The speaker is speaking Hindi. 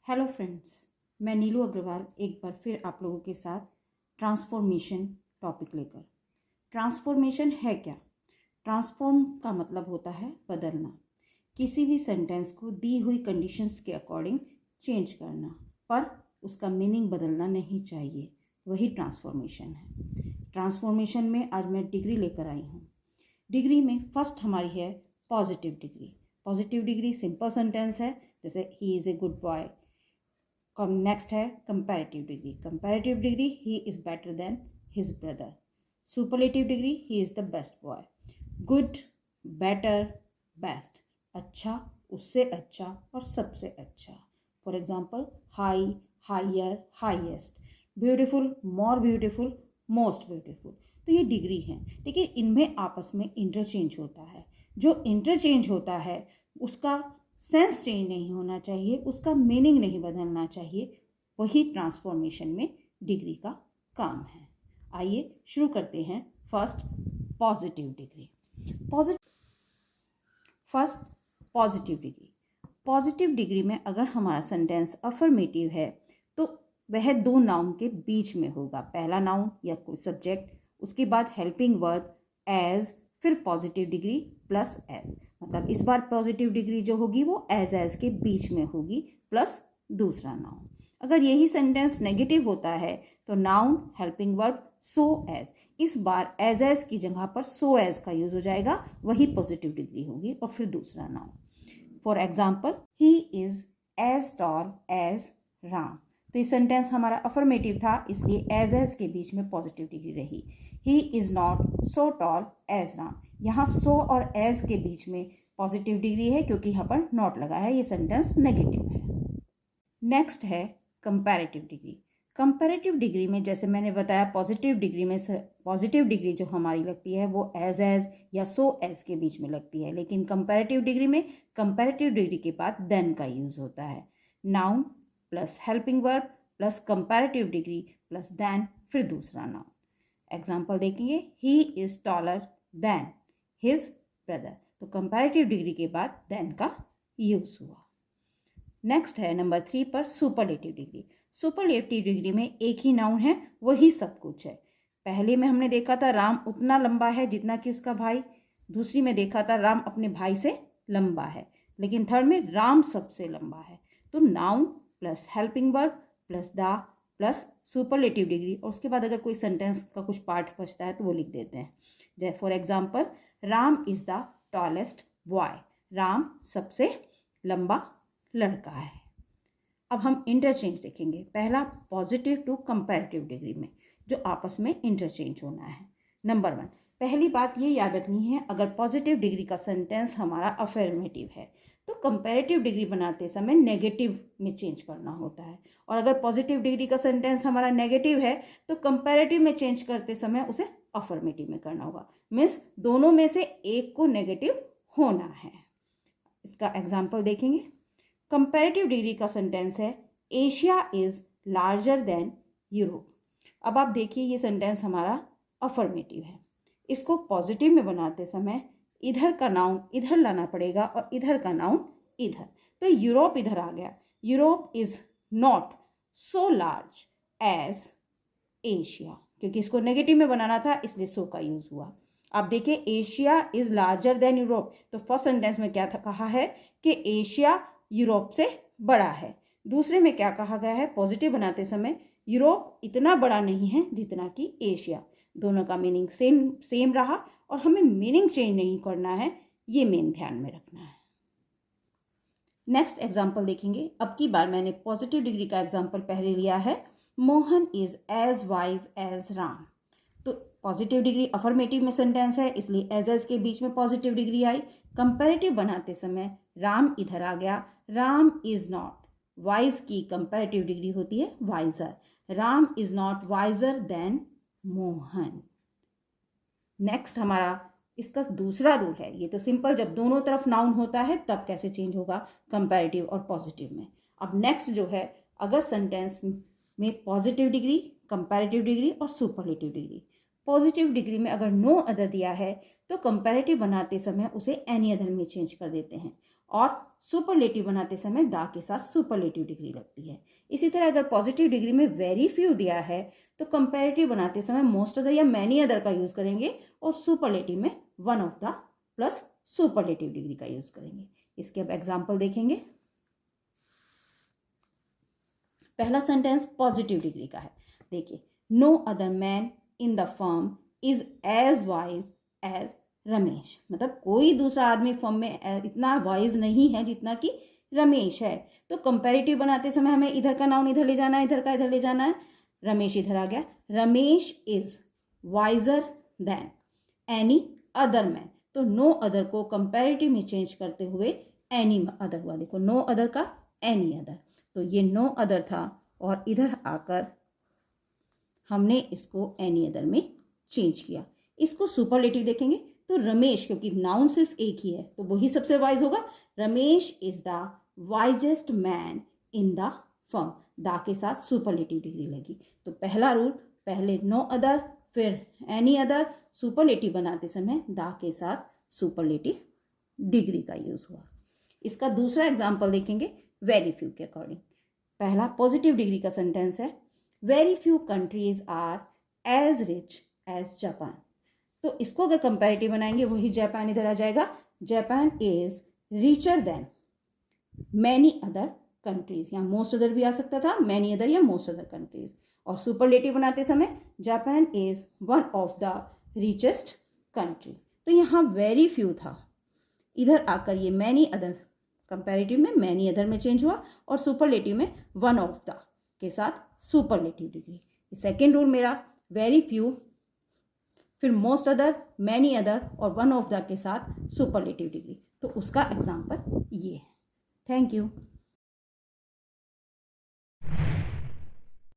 हेलो फ्रेंड्स, मैं नीलू अग्रवाल एक बार फिर आप लोगों के साथ ट्रांसफॉर्मेशन टॉपिक लेकर। ट्रांसफॉर्मेशन है क्या? ट्रांसफॉर्म का मतलब होता है बदलना, किसी भी सेंटेंस को दी हुई कंडीशंस के अकॉर्डिंग चेंज करना, पर उसका मीनिंग बदलना नहीं चाहिए, वही ट्रांसफॉर्मेशन है। ट्रांसफॉर्मेशन में आज मैं डिग्री लेकर आई हूँ। डिग्री में फर्स्ट हमारी है positive degree. Positive degree simple sentence है, जैसे he is a good boy. Next है comparative degree. Comparative degree he is better than his brother. Superlative degree he is the best boy. Good, better, best, अच्छा, उससे अच्छा और सबसे अच्छा। For example high, higher, highest, beautiful, more beautiful, most beautiful. तो ये डिग्री हैं, लेकिन इनमें आपस में इंटरचेंज होता है। जो इंटरचेंज होता है उसका सेंस चेंज नहीं होना चाहिए, उसका मीनिंग नहीं बदलना चाहिए, वही ट्रांसफॉर्मेशन में डिग्री का काम है। आइए शुरू करते हैं। First positive degree. First positive degree. Positive degree में अगर हमारा सेंटेंस अफर्मेटिव है तो वह दो नाउन के बीच में होगा। पहला नाउन या कोई सब्जेक्ट, उसके बाद हेल्पिंग वर्ब एज, फिर पॉजिटिव डिग्री प्लस एज। मतलब इस बार पॉजिटिव डिग्री जो होगी वो एज के बीच में होगी प्लस दूसरा नाउन। अगर यही सेंटेंस नेगेटिव होता है तो noun, helping verb, so as. इस बार एज की जगह पर सो एज का यूज हो जाएगा, वही पॉजिटिव डिग्री होगी और फिर दूसरा noun. For example he is as tall as Ram. तो ये सेंटेंस हमारा अफर्मेटिव था, इसलिए एज के बीच में पॉजिटिव डिग्री रही। He is not so tall as Ram. यहाँ सो और एज के बीच में पॉजिटिव डिग्री है क्योंकि यहाँ पर नॉट लगा है, ये सेंटेंस नेगेटिव है। नेक्स्ट है कंपैरेटिव डिग्री। कंपैरेटिव डिग्री में जैसे मैंने बताया, पॉजिटिव डिग्री में पॉजिटिव डिग्री जो हमारी लगती है वो एज या सो एज के बीच में लगती है, लेकिन कंपैरेटिव डिग्री में कंपैरेटिव डिग्री के बाद देन का यूज होता है। Noun plus helping verb plus comparative degree plus than, फिर दूसरा नाउन। एग्जाम्पल देखेंगे, he is taller than his brother. तो कंपैरेटिव डिग्री के बाद देन का यूज हुआ। नेक्स्ट है नंबर 3 पर सुपरलेटिव डिग्री। सुपरलेटिव डिग्री में एक ही नाउन है, वही सब कुछ है। पहले में हमने देखा था राम उतना लंबा है जितना कि उसका भाई, दूसरी में देखा था राम अपने भाई से लंबा है, लेकिन थर्ड में राम सबसे लंबा है। तो noun plus helping verb plus the plus superlative degree, और उसके बाद अगर कोई सेंटेंस का कुछ पार्ट बचता है तो वो लिख देते हैं। जैसे for example, Ram is the tallest boy. Ram सबसे लंबा लड़का है। अब हम इंटरचेंज देखेंगे। पहला पॉजिटिव टू कंपैरेटिव डिग्री में जो आपस में इंटरचेंज होना है। नंबर 1, पहली बात ये याद रखनी है, अगर पॉजिटिव डिग्री का सेंटेंस हमारा अफर्मेटिव है तो कंपैरेटिव डिग्री बनाते समय नेगेटिव में चेंज करना होता है, और अगर पॉजिटिव डिग्री का सेंटेंस हमारा नेगेटिव है तो कंपैरेटिव में चेंज करते समय उसे अफर्मेटिव में करना होगा। मीन्स दोनों में से एक को नेगेटिव होना है। इसका एग्जाम्पल देखेंगे। कंपैरेटिव डिग्री का सेंटेंस है Asia is larger than Europe. अब आप देखिए ये सेंटेंस हमारा अफर्मेटिव है, इसको पॉजिटिव में बनाते समय इधर का नाउन इधर लाना पड़ेगा और इधर का नाउन इधर। तो यूरोप इधर आ गया, Europe is not so large as Asia, क्योंकि इसको नेगेटिव में बनाना था इसलिए सो का यूज हुआ। आप देखिए Asia is larger than Europe, तो फर्स्ट सेंटेंस में क्या कहा है कि एशिया यूरोप से बड़ा है। दूसरे में क्या कहा गया है, पॉजिटिव बनाते समय यूरोप इतना बड़ा नहीं है जितना कि एशिया। दोनों का मीनिंग सेम रहा और हमें मीनिंग चेंज नहीं करना है, ये मेन ध्यान में रखना है। नेक्स्ट एग्जाम्पल देखेंगे। अब की बार मैंने पॉजिटिव डिग्री का एग्जाम्पल पहले लिया है, Mohan is as wise as Ram. तो पॉजिटिव डिग्री अफर्मेटिव में सेंटेंस है इसलिए एज के बीच में पॉजिटिव डिग्री आई। कंपैरेटिव बनाते समय राम इधर आ गया, राम इज नॉट, वाइज की कंपैरेटिव डिग्री होती है wiser. Ram is not wiser than Mohan. Next हमारा इसका दूसरा रूल है, ये तो सिंपल, जब दोनों तरफ नाउन होता है तब कैसे चेंज होगा कंपैरेटिव और पॉजिटिव में। अब नेक्स्ट जो है, अगर सेंटेंस में पॉजिटिव डिग्री, कंपैरेटिव डिग्री और सुपरलेटिव डिग्री, पॉजिटिव डिग्री में अगर नो अदर दिया है तो कंपैरेटिव बनाते समय उसे एनी अदर में चेंज कर देते हैं, और सुपरलेटिव बनाते समय दा के साथ सुपरलेटिव डिग्री लगती है। इसी तरह अगर पॉजिटिव डिग्री में वेरी फ्यू दिया है तो कंपैरेटिव बनाते समय मोस्ट अदर या मैनी अदर का यूज करेंगे, और सुपरलेटिव में one of the plus superlative degree का यूज करेंगे। इसके अब एग्जाम्पल देखेंगे। पहला सेंटेंस पॉजिटिव डिग्री का है। देखिए, no other man in the firm is as wise as Ramesh, मतलब कोई दूसरा आदमी फर्म में इतना वाइज नहीं है जितना कि रमेश है। तो कंपैरेटिव बनाते समय हमें इधर का नाउन इधर ले जाना है, इधर का इधर ले जाना है। रमेश इधर आ गया, Ramesh is visor then any other man. तो नो अदर को कंपैरेटिव में चेंज करते हुए एनी अदर हुआ। देखो, नो अदर का एनी अदर, तो ये नो अदर था और इधर आकर हमने इसको एनी अदर में चेंज किया। इसको सुपरलेटिव देखेंगे तो रमेश, क्योंकि नाउन सिर्फ एक ही है तो वही सबसे वाइज होगा। Ramesh is the wisest man in the firm, दा के साथ सुपरलेटिव डिग्री लगी। तो पहला रूल, पहले नो अदर फिर एनी अदर, सुपरलेटिव बनाते समय दा के साथ सुपरलेटिव डिग्री का यूज हुआ। इसका दूसरा एग्जाम्पल देखेंगे वेरी फ्यू के अकॉर्डिंग। पहला पॉजिटिव डिग्री का सेंटेंस है, very few countries are as rich as Japan. तो इसको अगर कंपैरेटिव बनाएंगे वही जापान इधर आ जाएगा, Japan is richer than many other countries. यहाँ मोस्ट अदर भी आ सकता था, मैनी अदर या मोस्ट अदर कंट्रीज। और सुपरलेटिव बनाते समय Japan is one of the richest country. तो यहाँ वेरी फ्यू था, इधर आकर ये मैनी अदर, कंपैरेटिव में मैनी अदर में चेंज हुआ, और सुपरलेटिव में वन ऑफ द के साथ सुपरलेटिव डिग्री। सेकेंड रूल मेरा वेरी फ्यू फिर मोस्ट अदर, मैनी अदर और वन ऑफ द के साथ सुपरलेटिव डिग्री। तो उसका एग्जाम्पल ये है। Thank you.